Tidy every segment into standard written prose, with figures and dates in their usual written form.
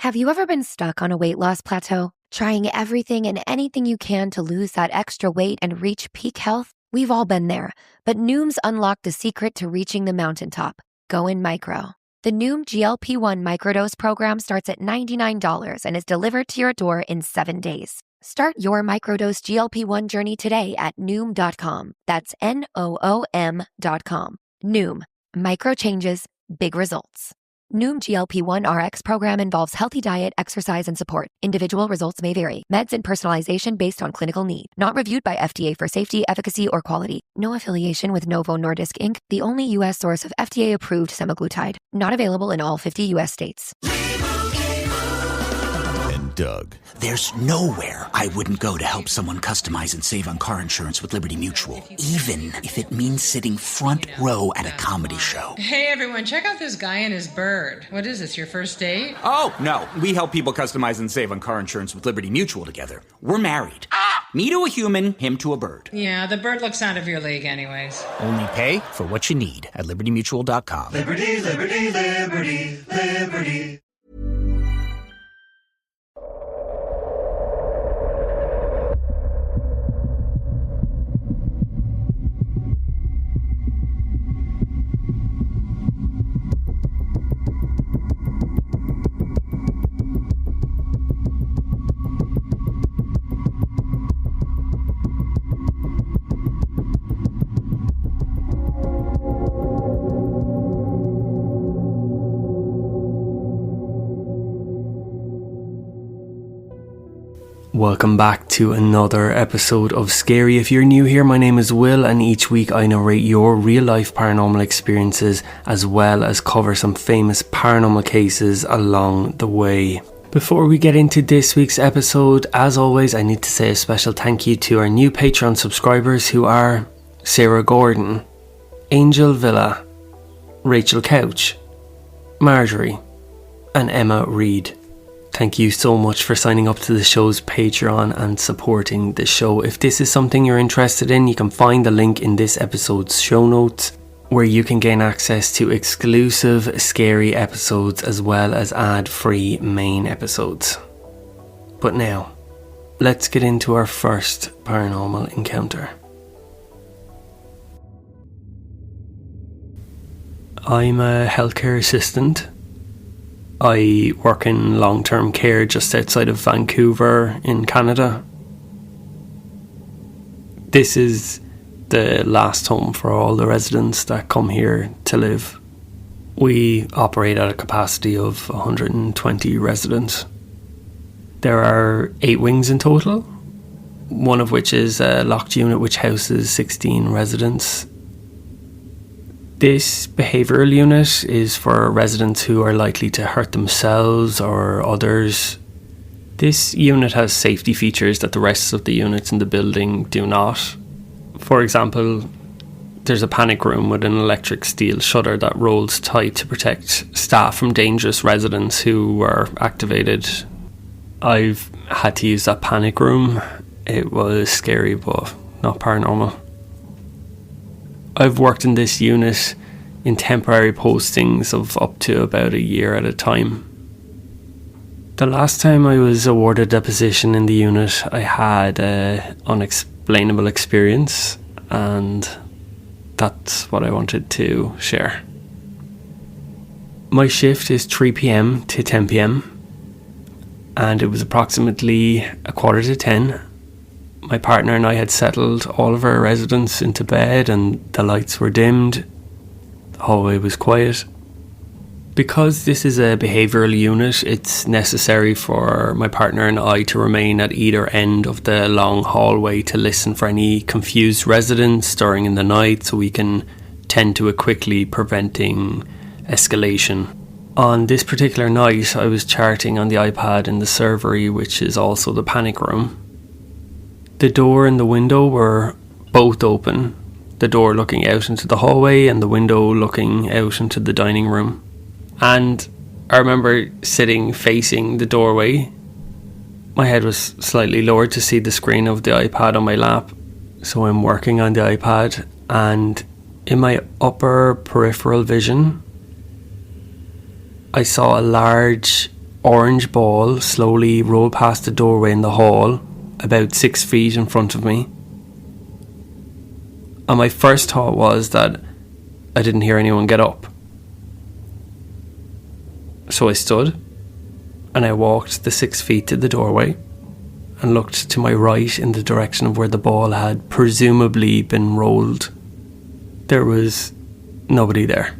Have you ever been stuck on a weight loss plateau, trying everything and anything you can to lose that extra weight and reach peak health? We've all been there, but Noom's unlocked the secret to reaching the mountaintop. Go in micro. The Noom GLP-1 microdose program starts at $99 and is delivered to your door in 7 days. Start your microdose GLP-1 journey today at Noom.com. That's Noom.com. Noom. Micro changes, big results. Noom GLP-1 RX program involves healthy diet, exercise, and support. Individual results may vary. Meds and personalization based on clinical need. Not reviewed by FDA for safety, efficacy, or quality. No affiliation with Novo Nordisk Inc., the only U.S. source of FDA-approved semaglutide. Not available in all 50 U.S. states. Doug. There's nowhere I wouldn't go to help someone customize and save on car insurance with Liberty Mutual, even if it means sitting front row at a comedy show. Hey everyone, check out this guy and his bird. What is this, your first date? Oh, no. We help people customize and save on car insurance with Liberty Mutual together. We're married. Me to a human, him to a bird. Yeah, the bird looks out of your league anyways. Only pay for what you need at libertymutual.com. Liberty, liberty, liberty, liberty. Welcome back to another episode of Scary. If you're new here, my name is Will, and each week I narrate your real life paranormal experiences as well as cover some famous paranormal cases along the way. Before we get into this week's episode, as always, I need to say a special thank you to our new Patreon subscribers who are Sarah Gordon, Angel Villa, Rachel Couch, Marjorie, and Emma Reed. Thank you so much for signing up to the show's Patreon and supporting the show. If this is something you're interested in, you can find the link in this episode's show notes, where you can gain access to exclusive scary episodes as well as ad-free main episodes. But now, let's get into our first paranormal encounter. I'm a healthcare assistant. I work in long-term care just outside of Vancouver in Canada. This is the last home for all the residents that come here to live. We operate at a capacity of 120 residents. There are 8 wings in total, one of which is a locked unit which houses 16 residents. This behavioural unit is for residents who are likely to hurt themselves or others. This unit has safety features that the rest of the units in the building do not. For example, there's a panic room with an electric steel shutter that rolls tight to protect staff from dangerous residents who are activated. I've had to use that panic room. It was scary, but not paranormal. I've worked in this unit in temporary postings of up to about a year at a time. The last time I was awarded a position in the unit, I had an unexplainable experience, and that's what I wanted to share. My shift is 3 p.m. to 10 p.m. and it was approximately 9:45. My partner and I had settled all of our residents into bed and the lights were dimmed. The hallway was quiet. Because this is a behavioural unit, it's necessary for my partner and I to remain at either end of the long hallway to listen for any confused residents stirring in the night, so we can tend to it quickly, preventing escalation. On this particular night, I was charting on the iPad in the servery, which is also the panic room. The door and the window were both open, the door looking out into the hallway and the window looking out into the dining room. And I remember sitting facing the doorway. My head was slightly lowered to see the screen of the iPad on my lap, so I'm working on the iPad, and in my upper peripheral vision, I saw a large orange ball slowly rolled past the doorway in the hall, about 6 feet in front of me. And my first thought was that I didn't hear anyone get up. So I stood and I walked the 6 feet to the doorway and looked to my right in the direction of where the ball had presumably been rolled. There was nobody there.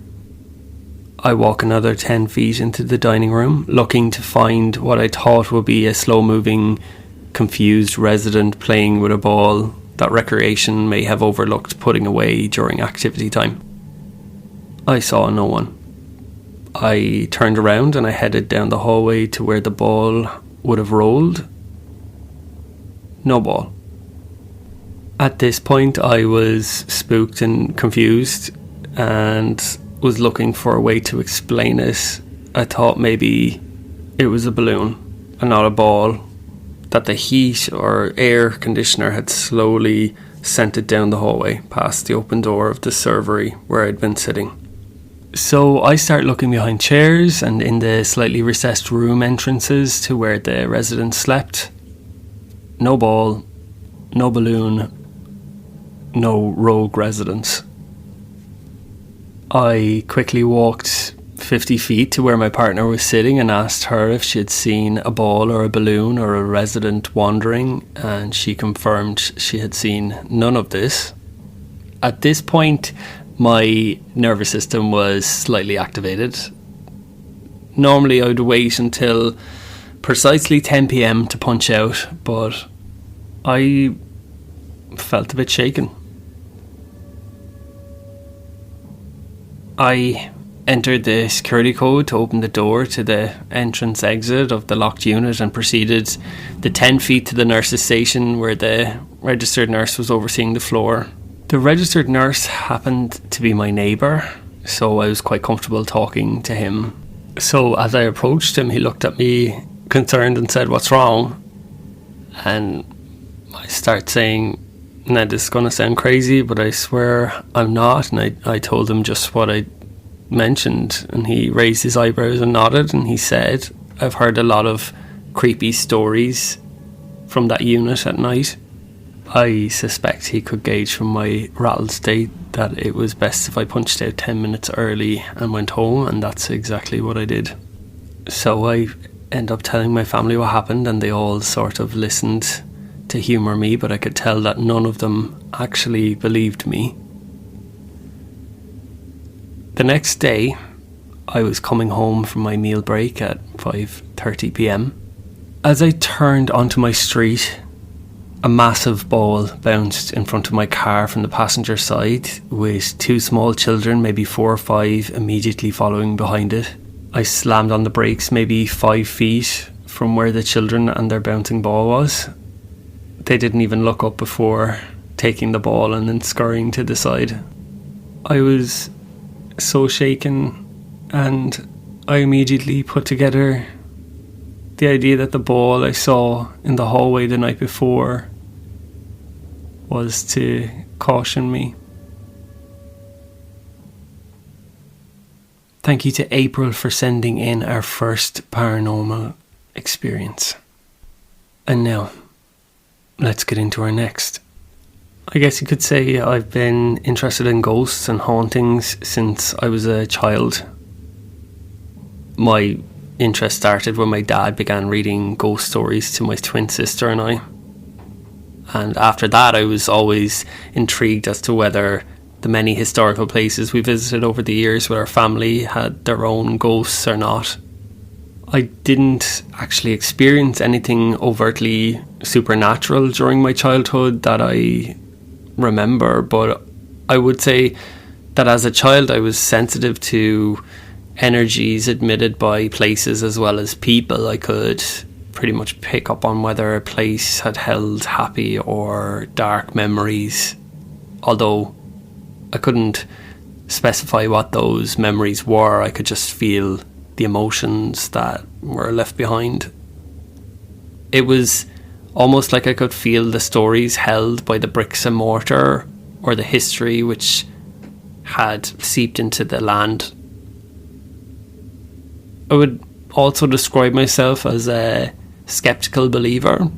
I walk another 10 feet into the dining room, looking to find what I thought would be a slow-moving, confused resident playing with a ball that recreation may have overlooked putting away during activity time. I saw no one. I turned around and I headed down the hallway to where the ball would have rolled. No ball. At this point I was spooked and confused and was looking for a way to explain it. I thought maybe it was a balloon and not a ball, that the heat or air conditioner had slowly sent it down the hallway past the open door of the servery where I'd been sitting. So I start looking behind chairs and in the slightly recessed room entrances to where the residents slept. No ball, no balloon, no rogue residents. I quickly walked 50 feet to where my partner was sitting and asked her if she had seen a ball or a balloon or a resident wandering, and she confirmed she had seen none of this. At this point, my nervous system was slightly activated. Normally I would wait until precisely 10 p.m. to punch out, but I felt a bit shaken. I entered the security code to open the door to the entrance exit of the locked unit and proceeded the 10 feet to the nurse's station where the registered nurse was overseeing the floor. The registered nurse happened to be my neighbour, so I was quite comfortable talking to him. So as I approached him, he looked at me concerned and said, "What's wrong?" And I start saying, "Now this is going to sound crazy, but I swear I'm not." And I told him just what I mentioned, and he raised his eyebrows and nodded, and he said, "I've heard a lot of creepy stories from that unit at night." I suspect he could gauge from my rattled state that it was best if I punched out 10 minutes early and went home, and that's exactly what I did. So I end up telling my family what happened, and they all sort of listened to humour me, but I could tell that none of them actually believed me. The next day, I was coming home from my meal break at 5:30 p.m. As I turned onto my street, a massive ball bounced in front of my car from the passenger side, with 2 small children, maybe 4 or 5, immediately following behind it. I slammed on the brakes maybe 5 feet from where the children and their bouncing ball was. They didn't even look up before taking the ball and then scurrying to the side. I was so shaken, and I immediately put together the idea that the ball I saw in the hallway the night before was to caution me. Thank you to April for sending in our first paranormal experience. And now, let's get into our next. I guess you could say I've been interested in ghosts and hauntings since I was a child. My interest started when my dad began reading ghost stories to my twin sister and I. And after that, I was always intrigued as to whether the many historical places we visited over the years with our family had their own ghosts or not. I didn't actually experience anything overtly supernatural during my childhood that I remember, but I would say that as a child I was sensitive to energies emitted by places as well as people. I could pretty much pick up on whether a place had held happy or dark memories, although I couldn't specify what those memories were. I could just feel the emotions that were left behind. It was almost like I could feel the stories held by the bricks and mortar or the history which had seeped into the land. I would also describe myself as a skeptical believer.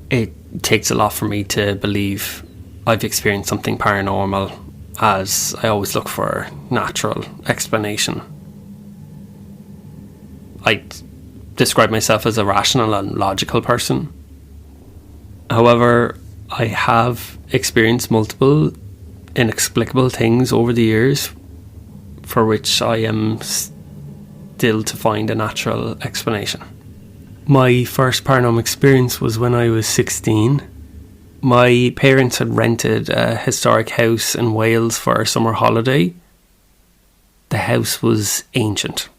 It takes a lot for me to believe I've experienced something paranormal, as I always look for natural explanation. I describe myself as a rational and logical person. However, I have experienced multiple inexplicable things over the years for which I am still to find a natural explanation. My first paranormal experience was when I was 16. My parents had rented a historic house in Wales for a summer holiday. The house was ancient.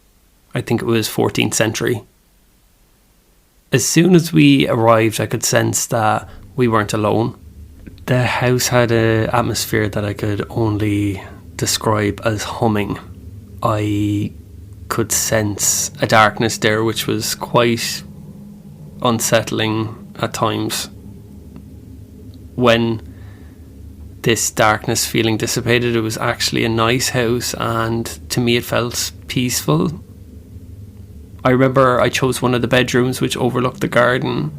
I think it was 14th century. As soon as we arrived, I could sense that we weren't alone. The house had an atmosphere that I could only describe as humming. I could sense a darkness there which was quite unsettling at times. When this darkness feeling dissipated, it was actually a nice house, and to me it felt peaceful. I remember I chose one of the bedrooms which overlooked the garden.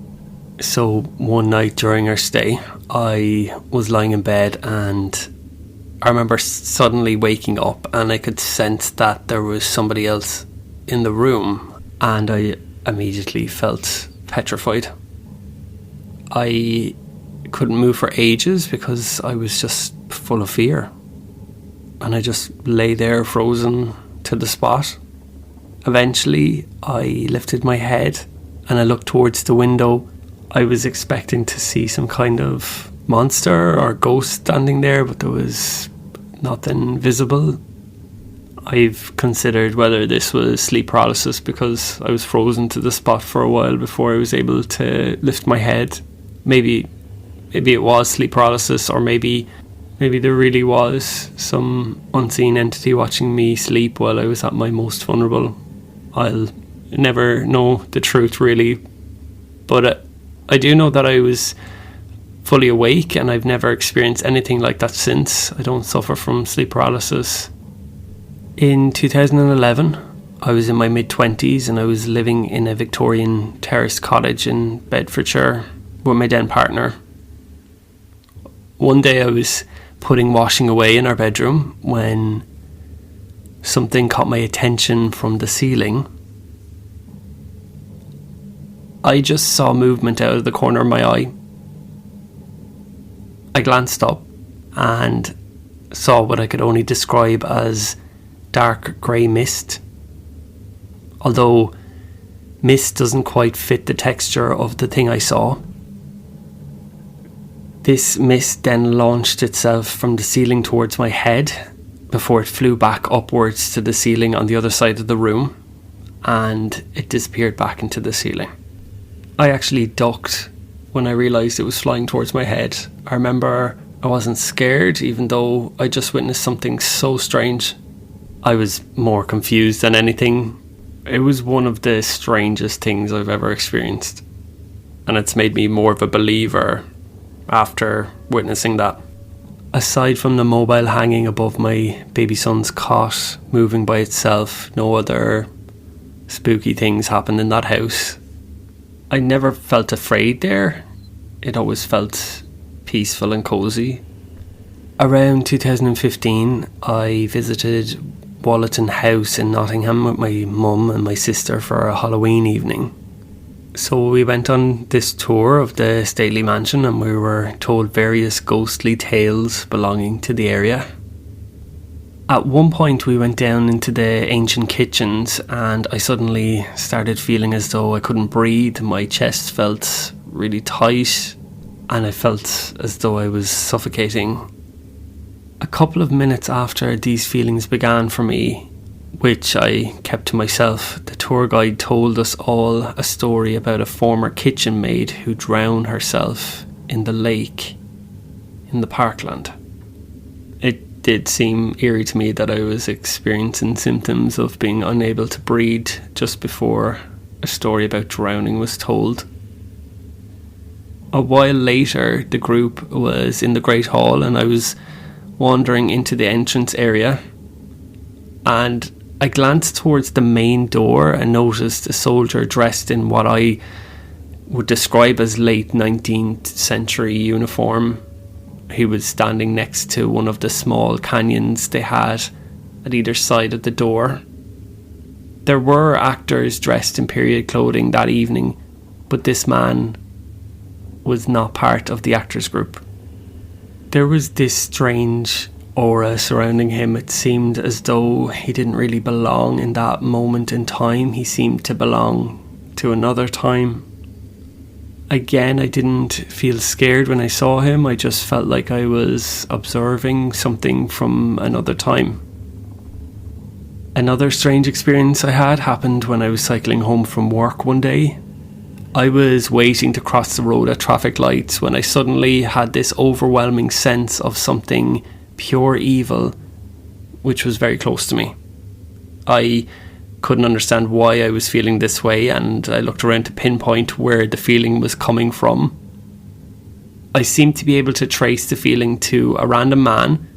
So one night during our stay, I was lying in bed and I remember suddenly waking up, and I could sense that there was somebody else in the room, and I immediately felt petrified. I couldn't move for ages because I was just full of fear, and I just lay there frozen to the spot. Eventually I lifted my head and I looked towards the window. I was expecting to see some kind of monster or ghost standing there, but there was nothing visible. I've considered whether this was sleep paralysis because I was frozen to the spot for a while before I was able to lift my head. Maybe it was sleep paralysis, or maybe there really was some unseen entity watching me sleep while I was at my most vulnerable. I'll never know the truth really, but I do know that I was fully awake, and I've never experienced anything like that since. I don't suffer from sleep paralysis. In 2011, I was in my mid-20s and I was living in a Victorian terraced cottage in Bedfordshire with my then partner. One day I was putting washing away in our bedroom when something caught my attention from the ceiling. I just saw movement out of the corner of my eye. I glanced up and saw what I could only describe as dark grey mist. Although mist doesn't quite fit the texture of the thing I saw. This mist then launched itself from the ceiling towards my head before it flew back upwards to the ceiling on the other side of the room, and it disappeared back into the ceiling. I actually ducked when I realised it was flying towards my head. I remember I wasn't scared, even though I just witnessed something so strange. I was more confused than anything. It was one of the strangest things I've ever experienced, and it's made me more of a believer after witnessing that. Aside from the mobile hanging above my baby son's cot, moving by itself, no other spooky things happened in that house. I never felt afraid there. It always felt peaceful and cosy. Around 2015, I visited Wallerton House in Nottingham with my mum and my sister for a Halloween evening. So we went on this tour of the stately mansion, and we were told various ghostly tales belonging to the area. At one point we went down into the ancient kitchens, and I suddenly started feeling as though I couldn't breathe. My chest felt really tight and I felt as though I was suffocating. A couple of minutes after these feelings began for me, which I kept to myself, the tour guide told us all a story about a former kitchen maid who drowned herself in the lake in the parkland. It did seem eerie to me that I was experiencing symptoms of being unable to breathe just before a story about drowning was told. A while later, the group was in the Great Hall and I was wandering into the entrance area, and I glanced towards the main door and noticed a soldier dressed in what I would describe as late 19th century uniform. He was standing next to one of the small canyons they had at either side of the door. There were actors dressed in period clothing that evening, but this man was not part of the actors group. There was this strange aura surrounding him. It seemed as though he didn't really belong in that moment in time. He seemed to belong to another time. Again, I didn't feel scared when I saw him. I just felt like I was observing something from another time. Another strange experience I had happened when I was cycling home from work one day. I was waiting to cross the road at traffic lights when I suddenly had this overwhelming sense of something pure evil, which was very close to me. I couldn't understand why I was feeling this way, and I looked around to pinpoint where the feeling was coming from. I seemed to be able to trace the feeling to a random man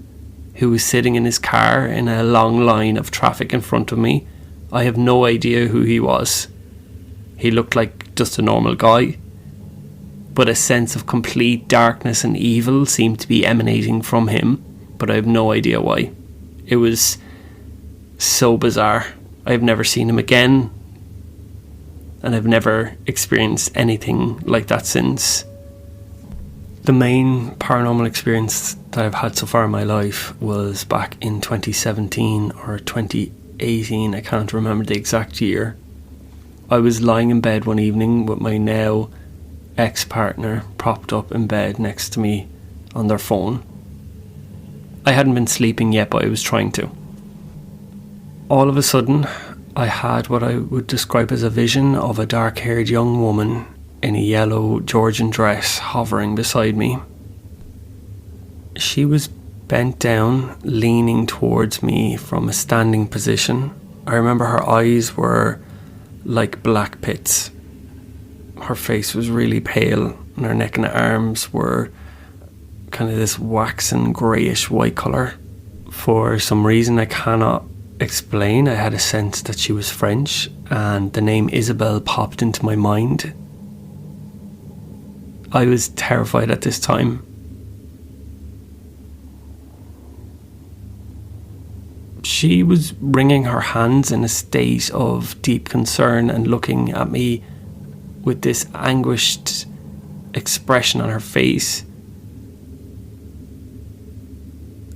who was sitting in his car in a long line of traffic in front of me. I have no idea who he was. He looked like just a normal guy, but a sense of complete darkness and evil seemed to be emanating from him, but I have no idea why. It was so bizarre. I have never seen him again, and I've never experienced anything like that since. The main paranormal experience that I've had so far in my life was back in 2017 or 2018, I can't remember the exact year. I was lying in bed one evening with my now ex-partner propped up in bed next to me on their phone. I hadn't been sleeping yet, but I was trying to. All of a sudden, I had what I would describe as a vision of a dark-haired young woman in a yellow Georgian dress hovering beside me. She was bent down, leaning towards me from a standing position. I remember her eyes were like black pits. Her face was really pale, and her neck and arms were kind of this waxen greyish white colour. For some reason I cannot explain, I had a sense that she was French, and the name Isabel popped into my mind. I was terrified at this time. She was wringing her hands in a state of deep concern and looking at me with this anguished expression on her face.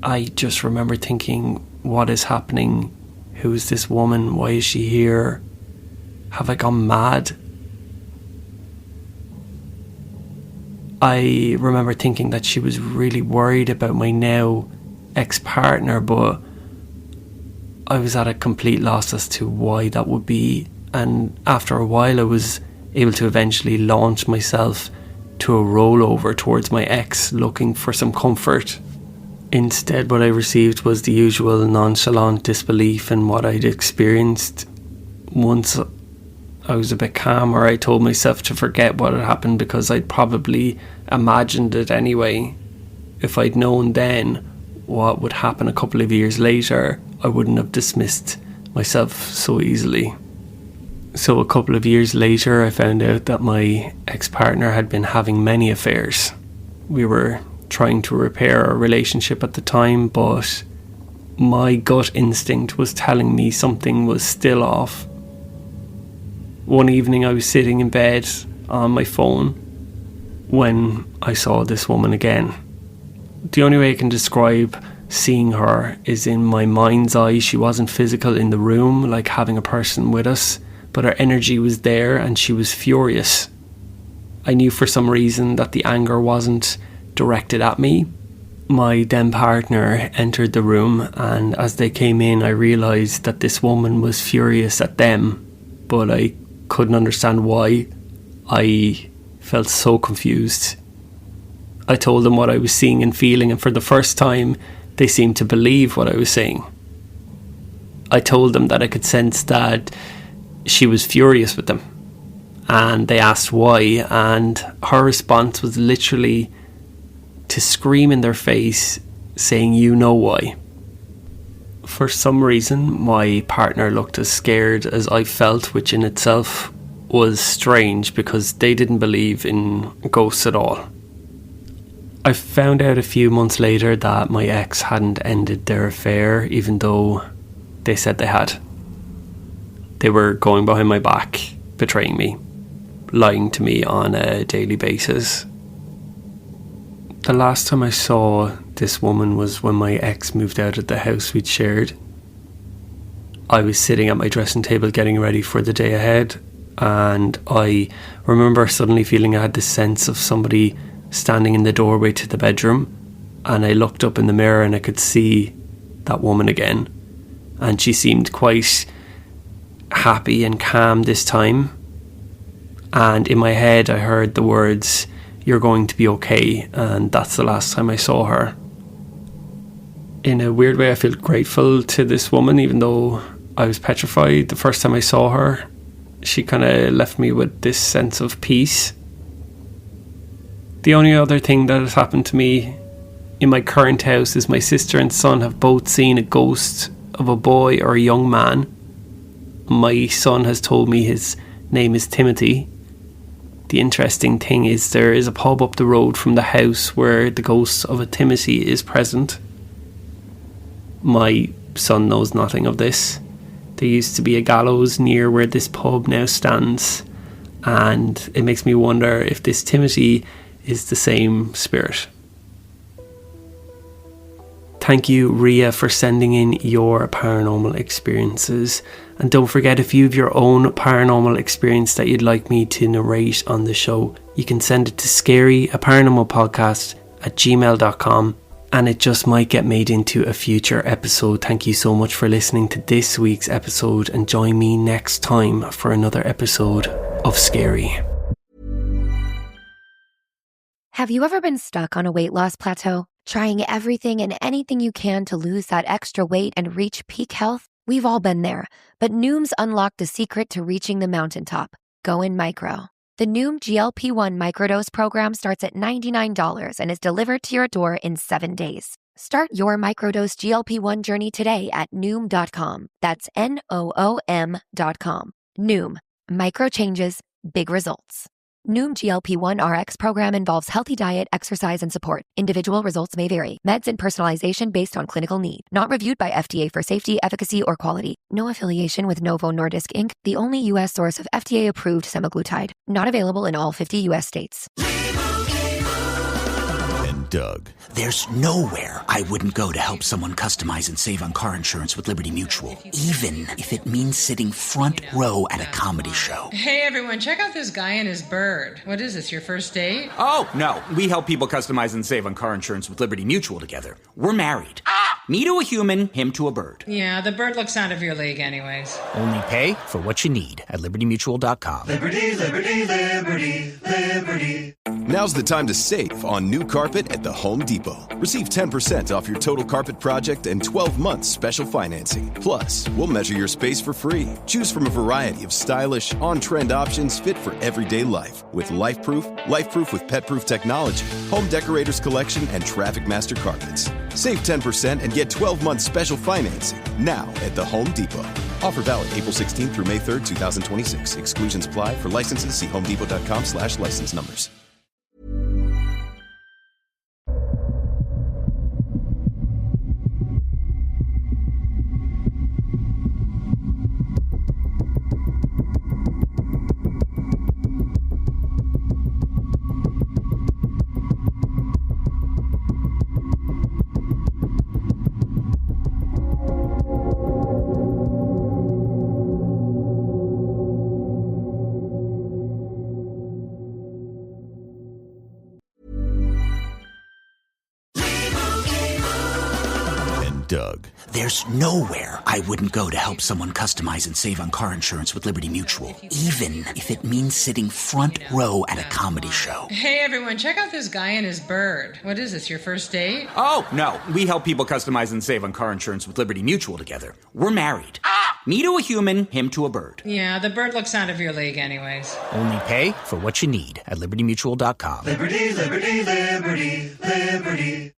I just remember thinking, what is happening? Who is this woman? Why is she here? Have I gone mad? I remember thinking that she was really worried about my now ex-partner, but I was at a complete loss as to why that would be. And after a while I was able to eventually launch myself to a rollover towards my ex, looking for some comfort. Instead, what I received was the usual nonchalant disbelief in what I'd experienced. Once I was a bit calmer, I told myself to forget what had happened because I'd probably imagined it anyway. If I'd known then what would happen a couple of years later, I wouldn't have dismissed myself so easily. So a couple of years later, I found out that my ex-partner had been having many affairs. We were trying to repair our relationship at the time, but my gut instinct was telling me something was still off. One evening I was sitting in bed on my phone when I saw this woman again. The only way I can describe seeing her is in my mind's eye. She wasn't physical in the room, like having a person with us, but her energy was there and she was furious. I knew for some reason that the anger wasn't directed at me. My then partner entered the room, and as they came in I realised that this woman was furious at them, but I couldn't understand why. I felt so confused. I told them what I was seeing and feeling, and for the first time they seemed to believe what I was saying. I told them that I could sense that she was furious with them, and they asked why, and her response was literally to scream in their face, saying, "You know why." For some reason, my partner looked as scared as I felt, which in itself was strange because they didn't believe in ghosts at all. I found out a few months later that my ex hadn't ended their affair, even though they said they had. They were going behind my back, betraying me, lying to me on a daily basis. The last time I saw this woman was when my ex moved out of the house we'd shared. I was sitting at my dressing table getting ready for the day ahead, and I remember suddenly feeling I had this sense of somebody standing in the doorway to the bedroom, and I looked up in the mirror and I could see that woman again, and she seemed quite happy and calm this time, and in my head I heard the words, "You're going to be okay," and that's the last time I saw her. In a weird way, I feel grateful to this woman, even though I was petrified the first time I saw her. She kind of left me with this sense of peace. The only other thing that has happened to me in my current house is my sister and son have both seen a ghost of a boy or a young man. My son has told me his name is Timothy. The interesting thing is there is a pub up the road from the house where the ghost of a Timothy is present. My son knows nothing of this. There used to be a gallows near where this pub now stands, and it makes me wonder if this Timothy is the same spirit. Thank you, Ria, for sending in your paranormal experiences. And don't forget, if you have your own paranormal experience that you'd like me to narrate on the show, you can send it to scaryaparanormalpodcast at gmail.com, and it just might get made into a future episode. Thank you so much for listening to this week's episode, and join me next time for another episode of Scary. Have you ever been stuck on a weight loss plateau? Trying everything and anything you can to lose that extra weight and reach peak health? We've all been there, but Noom's unlocked the secret to reaching the mountaintop. Go in micro. The Noom GLP-1 microdose program starts at $99 and is delivered to your door in 7 days. Start your microdose GLP-1 journey today at Noom.com. That's Noom.com. Noom. Micro changes, big results. Noom GLP-1 RX program involves healthy diet, exercise, and support. Individual results may vary. Meds and personalization based on clinical need. Not reviewed by FDA for safety, efficacy, or quality. No affiliation with Novo Nordisk Inc., the only U.S. source of FDA-approved semaglutide. Not available in all 50 U.S. states. Doug. There's nowhere I wouldn't go to help someone customize and save on car insurance with Liberty Mutual, even if it means sitting front row at a comedy show. Hey everyone, check out this guy and his bird. What is this, your first date? Oh, no. We help people customize and save on car insurance with Liberty Mutual together. We're married. Me to a human, him to a bird. Yeah, the bird looks out of your league anyways. Only pay for what you need at libertymutual.com. Liberty, liberty, liberty, liberty. Now's the time to save on new carpet at the Home Depot. Receive 10% off your total carpet project and 12 months special financing. Plus, we'll measure your space for free. Choose from a variety of stylish, on-trend options fit for everyday life. With LifeProof with pet-proof technology, Home Decorators Collection, and Traffic Master carpets. Save 10% and get 12 months special financing now at the Home Depot. Offer valid April 16th through May 3rd, 2026. Exclusions apply. For licenses, see homedepot.com/license numbers. Doug. There's nowhere I wouldn't go to help someone customize and save on car insurance with Liberty Mutual, even if it means sitting front row at a comedy show. Hey everyone, check out this guy and his bird. What is this, your first date? Oh, no. We help people customize and save on car insurance with Liberty Mutual together. We're married. Me to a human, him to a bird. Yeah, the bird looks out of your league anyways. Only pay for what you need at libertymutual.com. Liberty, liberty, liberty, liberty.